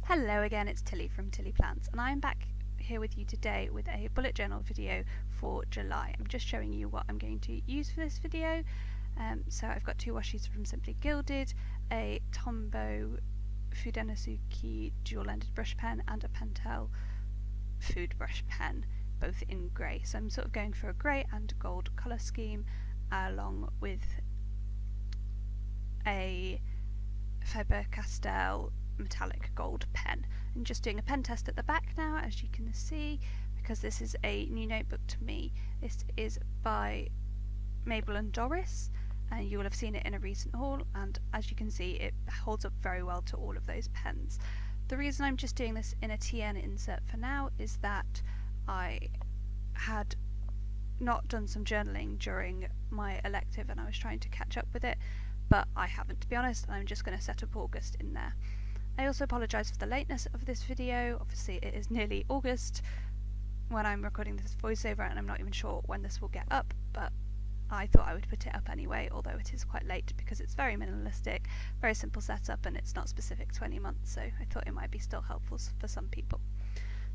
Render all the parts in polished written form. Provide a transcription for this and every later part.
Hello again, it's Tilly from Tilly Plants, and I'm back here with you today with a bullet journal video for July. I'm just showing you what I'm going to use for this video. So I've got two washes from Simply Gilded, a Tombow Fudenosuke dual-ended brush pen, and a Pentel food brush pen, both in grey. So I'm sort of going for a grey and gold colour scheme, along with a Faber-Castell metallic gold pen. I'm just doing a pen test at the back now, as you can see, because this is a new notebook to me. This is by Mabel and Doris, and you will have seen it in a recent haul, and as you can see it holds up very well to all of those pens. The reason I'm just doing this in a TN insert for now is that I had not done some journaling during my elective and I was trying to catch up with it, but I haven't, to be honest, and I'm just going to set up August in there. I also apologise for the lateness of this video. Obviously it is nearly August when I'm recording this voiceover and I'm not even sure when this will get up, but I thought I would put it up anyway, although it is quite late because it's very minimalistic, very simple setup, and it's not specific to any month, so I thought it might be still helpful for some people.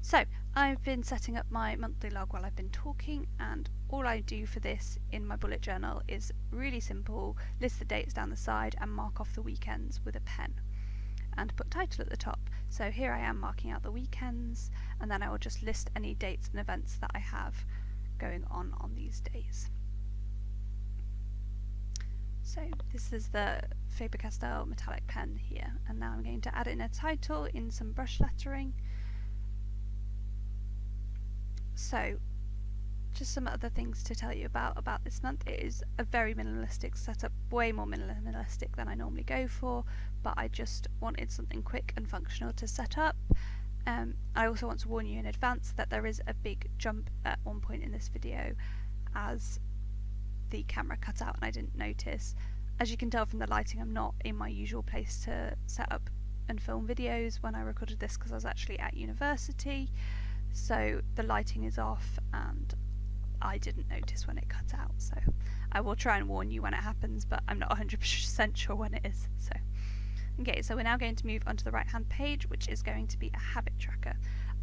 So I've been setting up my monthly log while I've been talking, and all I do for this in my bullet journal is really simple: list the dates down the side and mark off the weekends with a pen and put title at the top. So here I am marking out the weekends, and then I will just list any dates and events that I have going on these days. So this is the Faber-Castell metallic pen here, and now I'm going to add in a title in some brush lettering. So just some other things to tell you about this month. It is a very minimalistic setup, way more minimalistic than I normally go for, but I just wanted something quick and functional to set up. I also want to warn you in advance that there is a big jump at one point in this video as the camera cut out and I didn't notice. As you can tell from the lighting, I'm not in my usual place to set up and film videos when I recorded this because I was actually at university, so the lighting is off and I didn't notice when it cut out, so I will try and warn you when it happens, but I'm not 100% sure when it is. Okay, so we're now going to move onto the right hand page, which is going to be a habit tracker.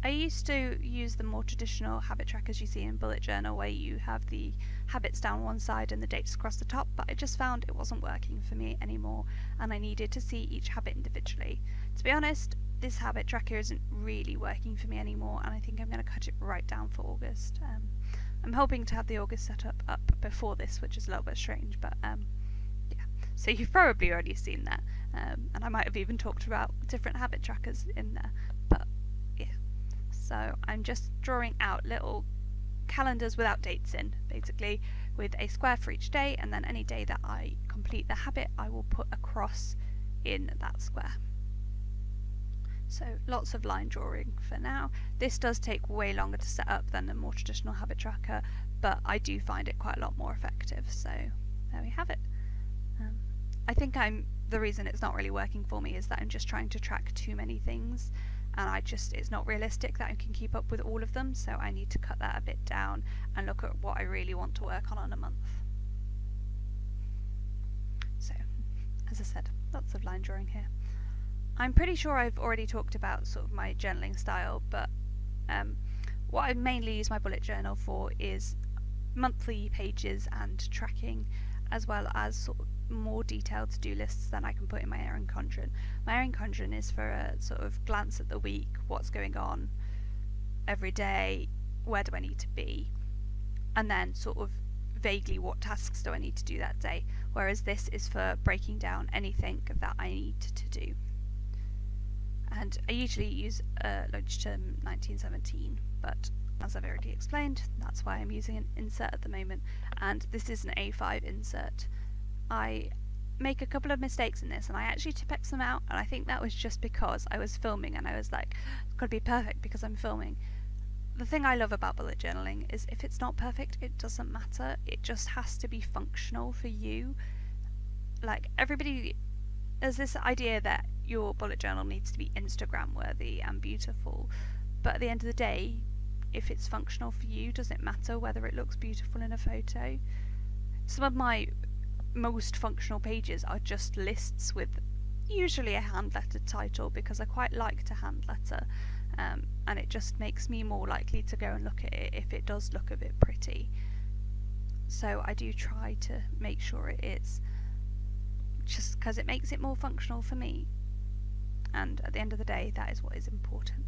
I used to use the more traditional habit trackers you see in bullet journal, where you have the habits down one side and the dates across the top, but I just found it wasn't working for me anymore and I needed to see each habit individually. To be honest, this habit tracker isn't really working for me anymore, and I think I'm going to cut it right down for August. I'm hoping to have the August setup up before this, which is a little bit strange, but yeah. So you've probably already seen that, and I might have even talked about different habit trackers in there, but yeah. So I'm just drawing out little calendars without dates in, basically, with a square for each day, and then any day that I complete the habit I will put a cross in that square. So lots of line drawing for now. This does take way longer to set up than a more traditional habit tracker, but I do find it quite a lot more effective, so there we have it. I think the reason it's not really working for me is that I'm just trying to track too many things, and it's not realistic that I can keep up with all of them, so I need to cut that a bit down and look at what I really want to work on a month. So, as I said, lots of line drawing here. I'm pretty sure I've already talked about sort of my journaling style, but what I mainly use my bullet journal for is monthly pages and tracking, as well as sort of more detailed to-do lists than I can put in my Erin Condren. My Erin Condren is for a sort of glance at the week, what's going on every day, where do I need to be, and then sort of vaguely what tasks do I need to do that day, whereas this is for breaking down anything that I need to do. And I usually use Logitech 1917, but as I've already explained, that's why I'm using an insert at the moment, and this is an A5 insert. I make a couple of mistakes in this, and I actually Tipp-Ex them out, and I think that was just because I was filming and I was like, it's got to be perfect because I'm filming. The thing I love about bullet journaling is if it's not perfect, it doesn't matter, it just has to be functional for you. Like, everybody, there's this idea that your bullet journal needs to be Instagram worthy and beautiful, but at the end of the day, if it's functional for you, does it matter whether it looks beautiful in a photo? Some of my most functional pages are just lists with usually a hand lettered title because I quite like to hand letter, and it just makes me more likely to go and look at it if it does look a bit pretty. So I do try to make sure it is, just because it makes it more functional for me, and at the end of the day that is what is important.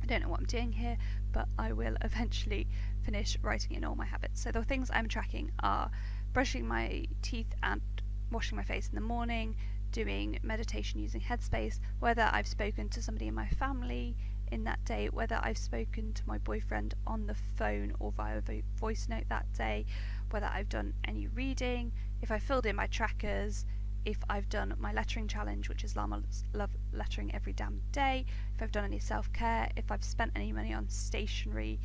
I don't know what I'm doing here, but I will eventually finish writing in all my habits. So the things I'm tracking are brushing my teeth and washing my face in the morning, doing meditation using Headspace, whether I've spoken to somebody in my family in that day, whether I've spoken to my boyfriend on the phone or via voice note that day, whether I've done any reading, if I filled in my trackers, if I've done my lettering challenge, which is Llama Love Lettering every damn day, if I've done any self-care, if I've spent any money on stationery,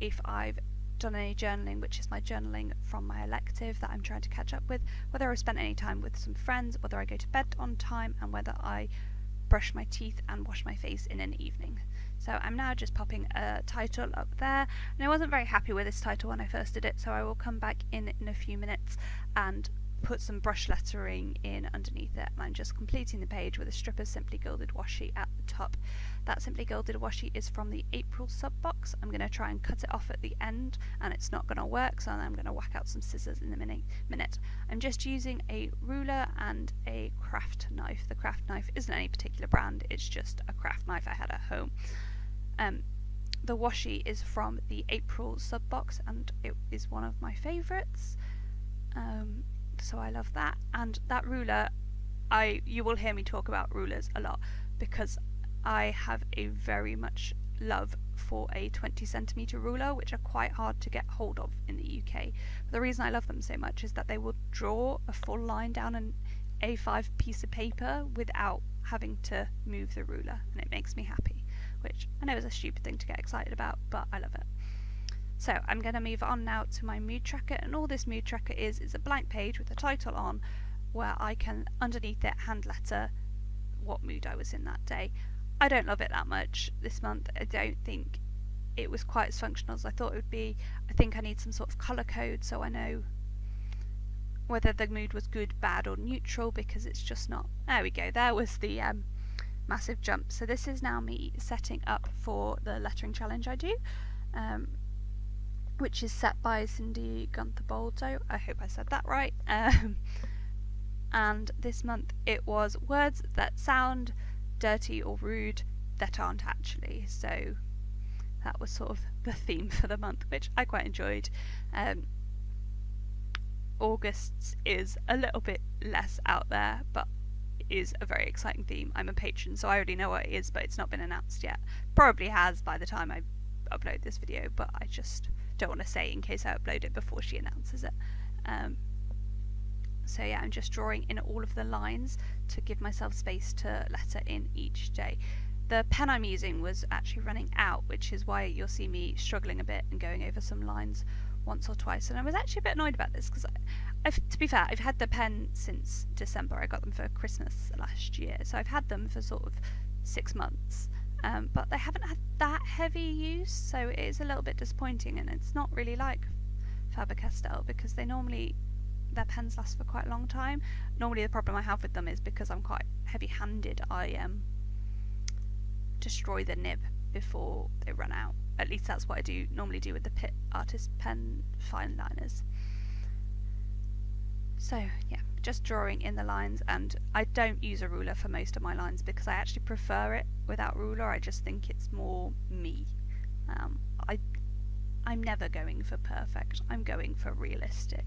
if I've done any journaling, which is my journaling from my elective that I'm trying to catch up with, whether I've spent any time with some friends, whether I go to bed on time, and whether I brush my teeth and wash my face in an evening. So I'm now just popping a title up there, and I wasn't very happy with this title when I first did it, so I will come back in a few minutes and put some brush lettering in underneath it, and I'm just completing the page with a strip of Simply Gilded washi at the top. That Simply Gilded washi is from the April sub box. I'm going to try and cut it off at the end, and it's not going to work, so I'm going to whack out some scissors in a minute. I'm just using a ruler and a craft knife. The craft knife isn't any particular brand, it's just a craft knife I had at home. The washi is from the April sub box, and it is one of my favourites. So I love that, and that ruler, you will hear me talk about rulers a lot because I have a very much love for a 20cm ruler, which are quite hard to get hold of in the UK. But the reason I love them so much is that they will draw a full line down an A5 piece of paper without having to move the ruler, and it makes me happy, which I know is a stupid thing to get excited about, but I love it. So I'm going to move on now to my mood tracker, and all this mood tracker is a blank page with a title on where I can underneath it hand letter what mood I was in that day. I don't love it that much this month. I don't think it was quite as functional as I thought it would be. I think I need some sort of colour code so I know whether the mood was good, bad or neutral, because it's just not. There we go, there was the massive jump. So this is now me setting up for the lettering challenge I do, which is set by Cindy Gunther Boldo. I hope I said that right. And this month it was words that sound dirty or rude that aren't actually. So that was sort of the theme for the month, which I quite enjoyed. August's is a little bit less out there, but is a very exciting theme. I'm a patron, so I already know what it is, but it's not been announced yet. Probably has by the time I upload this video, but I just don't want to say in case I upload it before she announces it. So yeah, I'm just drawing in all of the lines to give myself space to letter in each day. The pen I'm using was actually running out, which is why you'll see me struggling a bit and going over some lines once or twice. And I was actually a bit annoyed about this because, to be fair, I've had the pen since December. I got them for Christmas last year, so I've had them for sort of 6 months. But they haven't had that heavy use, so it is a little bit disappointing, and it's not really like Faber-Castell because their pens last for quite a long time. Normally the problem I have with them is because I'm quite heavy-handed, I destroy the nib before they run out. At least that's what I normally do with the Pitt Artist Pen fine liners. So yeah, just drawing in the lines, and I don't use a ruler for most of my lines because I actually prefer it without ruler. I just think it's more me. I'm never going for perfect, I'm going for realistic.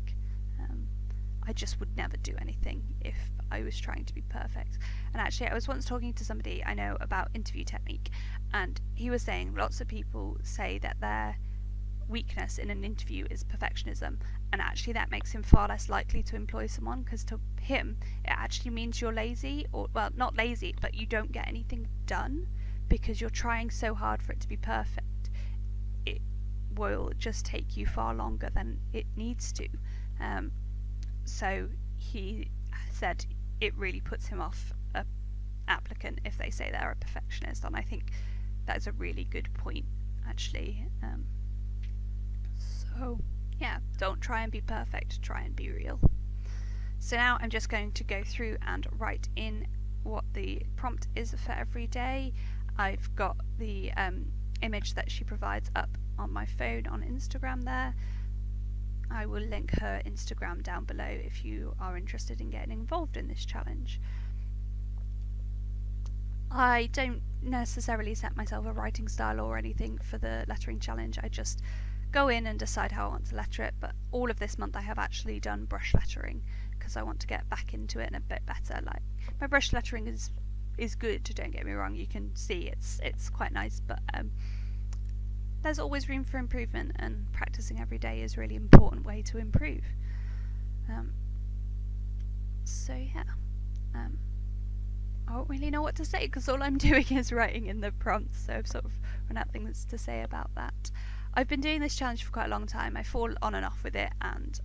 I just would never do anything if I was trying to be perfect. And actually I was once talking to somebody I know about interview technique, and he was saying lots of people say that their weakness in an interview is perfectionism, and actually that makes him far less likely to employ someone, because to him it actually means you're lazy, or well, not lazy, but you don't get anything done because you're trying so hard for it to be perfect. It will just take you far longer than it needs to. So he said it really puts him off an applicant if they say they're a perfectionist, and I think that is a really good point actually. So yeah, don't try and be perfect, try and be real. So now I'm just going to go through and write in the prompt is for every day. I've got the image that she provides up on my phone on Instagram there. I will link her Instagram down below if you are interested in getting involved in this challenge. I don't necessarily set myself a writing style or anything for the lettering challenge. I just go in and decide how I want to letter it, but all of this month I have actually done brush lettering because I want to get back into it and a bit better. Like, my brush lettering is good, don't get me wrong, you can see it's quite nice, but there's always room for improvement, and practicing every day is a really important way to improve. So yeah, I don't really know what to say because all I'm doing is writing in the prompts, so I've sort of run out of things to say about that. I've been doing this challenge for quite a long time. I fall on and off with it, and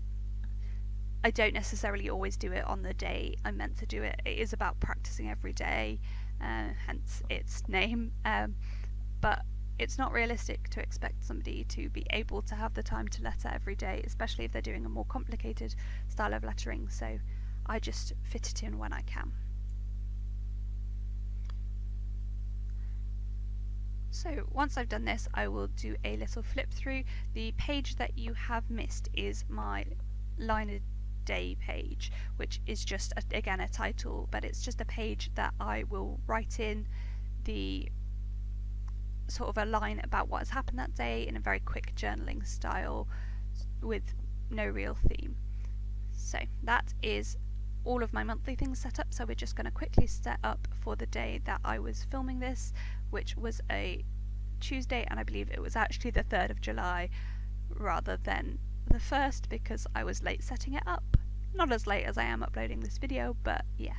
I don't necessarily always do it on the day I'm meant to do it. It is about practicing every day, hence its name, but it's not realistic to expect somebody to be able to have the time to letter every day, especially if they're doing a more complicated style of lettering, so I just fit it in when I can. So once I've done this, I will do a little flip through. The page that you have missed is my line a day page, which is just again a title, but it's just a page that I will write in the sort of a line about what has happened that day in a very quick journaling style with no real theme. So that is all of my monthly things set up, so we're just going to quickly set up for the day that I was filming this, which was a Tuesday, and I believe it was actually the 3rd of July rather than the 1st because I was late setting it up. Not as late as I am uploading this video, but yeah.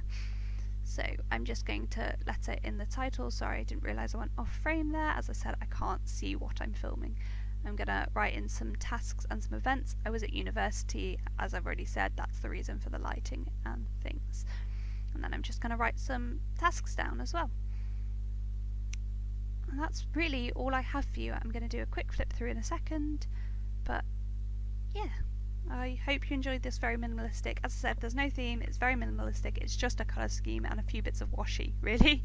So I'm just going to letter in the title. Sorry, I didn't realise I went off frame there. As I said, I can't see what I'm filming. I'm going to write in some tasks and some events. I was at university, as I've already said, that's the reason for the lighting and things. And then I'm just going to write some tasks down as well. And that's really all I have for you. I'm going to do a quick flip through in a second, but yeah. I hope you enjoyed this very minimalistic. As I said, there's no theme, it's very minimalistic, it's just a colour scheme and a few bits of washi, really.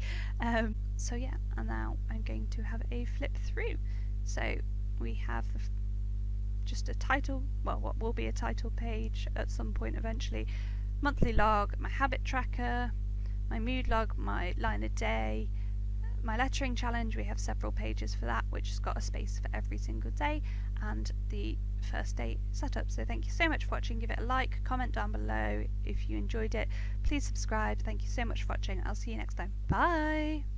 So yeah, and now I'm going to have a flip through. So we have just a title, well, what will be a title page at some point eventually, monthly log, my habit tracker, my mood log, my line a day, my lettering challenge. We have several pages for that, which has got a space for every single day, and the first day setup. So thank you so much for watching. Give it a like, comment down below if you enjoyed it. Please subscribe. Thank you so much for watching. I'll see you next time. Bye!